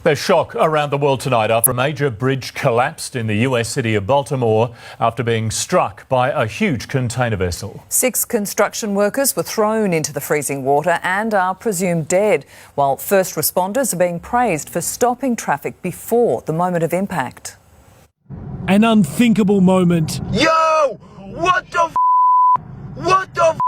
There's shock around the world tonight after a major bridge collapsed in the US city of Baltimore after being struck by a huge container vessel. 6 construction workers were thrown into the freezing water and are presumed dead, while first responders are being praised for stopping traffic before the moment of impact. An unthinkable moment. Yo! What the What the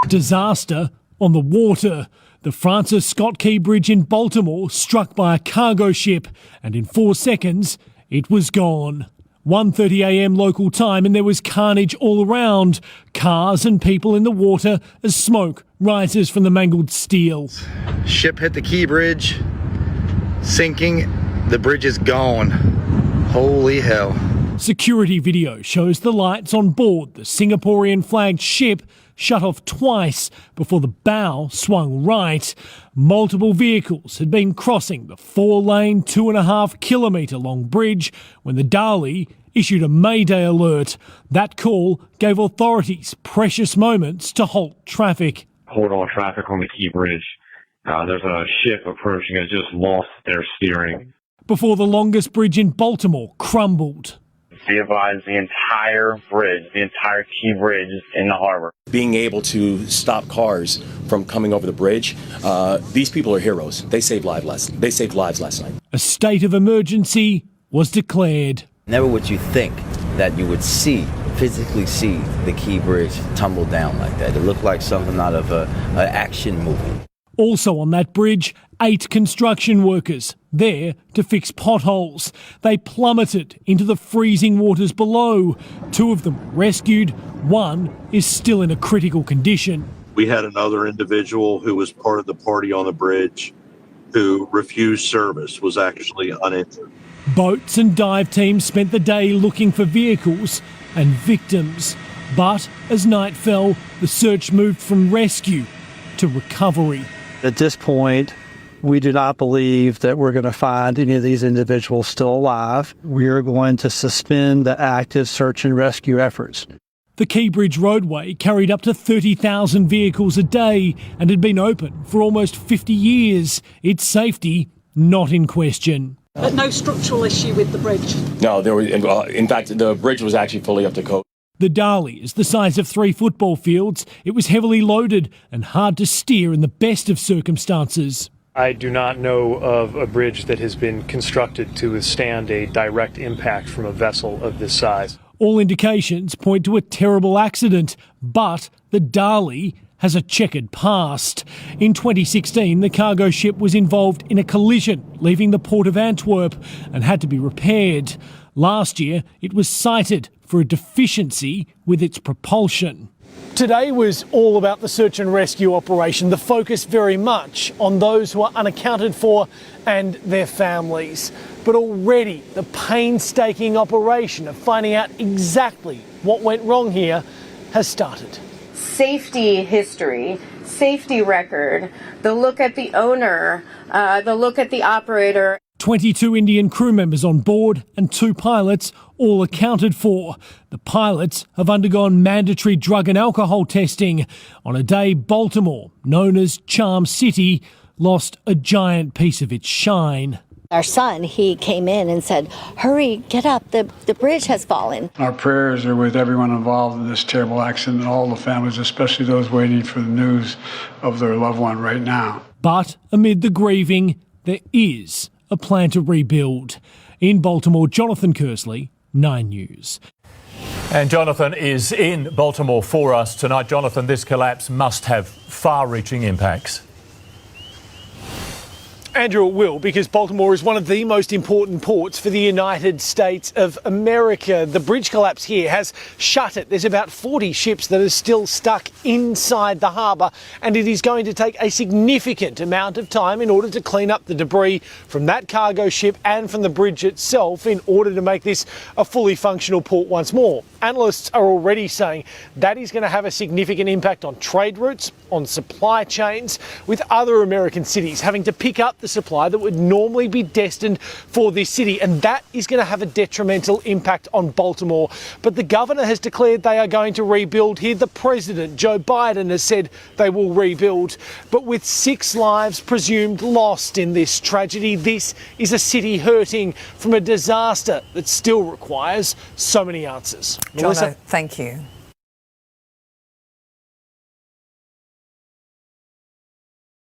Disaster on the water. The Fran'z Scott Key Bridge in Baltimore struck by a cargo ship, and in 4 seconds, it was gone. 1:30 a.m. local time, and there was carnage all around. Cars and people in the water as smoke rises from the mangled steel. Ship hit the Key Bridge, sinking. The bridge is gone. Holy hell. Security video shows the lights on board the Singaporean flagged ship shut off twice before the bow swung right. Multiple vehicles had been crossing the 4-lane, 2.5 kilometre long bridge when the Dali issued a Mayday alert. That call gave authorities precious moments to halt traffic. Hold all traffic on the Key Bridge. There's a ship approaching us, just lost their steering. Before the longest bridge in Baltimore crumbled. Be advised, the entire bridge, the entire Key Bridge is in the harbor. Being able to stop cars from coming over the bridge, these people are heroes. They saved lives last night. A state of emergency was declared. Never would you think that you would physically see the Key Bridge tumble down like that. It looked like something out of an action movie. Also on that bridge, 8 construction workers there to fix potholes. They plummeted into the freezing waters below. 2 of them rescued. 1 is still in a critical condition. We had another individual who was part of the party on the bridge who refused service, was actually uninjured. Boats and dive teams spent the day looking for vehicles and victims. But as night fell, the search moved from rescue to recovery. At this point, we do not believe that we're going to find any of these individuals still alive. We are going to suspend the active search and rescue efforts. The Key Bridge roadway carried up to 30,000 vehicles a day and had been open for almost 50 years. Its safety not in question. But no structural issue with the bridge? No, there was. In fact, the bridge was actually fully up to code. The Dali is the size of 3 football fields. It was heavily loaded and hard to steer in the best of circumstances. I do not know of a bridge that has been constructed to withstand a direct impact from a vessel of this size. All indications point to a terrible accident, but the Dali has a checkered past. In 2016, the cargo ship was involved in a collision leaving the port of Antwerp and had to be repaired. Last year, it was cited for a deficiency with its propulsion. Today was all about the search and rescue operation, the focus very much on those who are unaccounted for and their families. But already the painstaking operation of finding out exactly what went wrong here has started. Safety history, safety record, the look at the owner, the look at the operator. 22 Indian crew members on board and 2 pilots, all accounted for. The pilots have undergone mandatory drug and alcohol testing. On a day Baltimore, known as Charm City, lost a giant piece of its shine. Our son, he came in and said, "Hurry, get up, the bridge has fallen." Our prayers are with everyone involved in this terrible accident and all the families, especially those waiting for the news of their loved one right now. But amid the grieving, there is a plan to rebuild. In Baltimore, Jonathan Kersley, 9 News. And Jonathan is in Baltimore for us tonight. Jonathan, this collapse must have far-reaching impacts. Andrew, it will, because Baltimore is one of the most important ports for the United States of America. The bridge collapse here has shut it. There's about 40 ships that are still stuck inside the harbour, and it is going to take a significant amount of time in order to clean up the debris from that cargo ship and from the bridge itself in order to make this a fully functional port once more. Analysts are already saying that is going to have a significant impact on trade routes, on supply chains, with other American cities having to pick up the supply that would normally be destined for this city, and that is going to have a detrimental impact on Baltimore. But the governor has declared they are going to rebuild here. The president, Joe Biden, has said they will rebuild. But with 6 lives presumed lost in this tragedy, this is a city hurting from a disaster that still requires so many answers. Jono, thank you.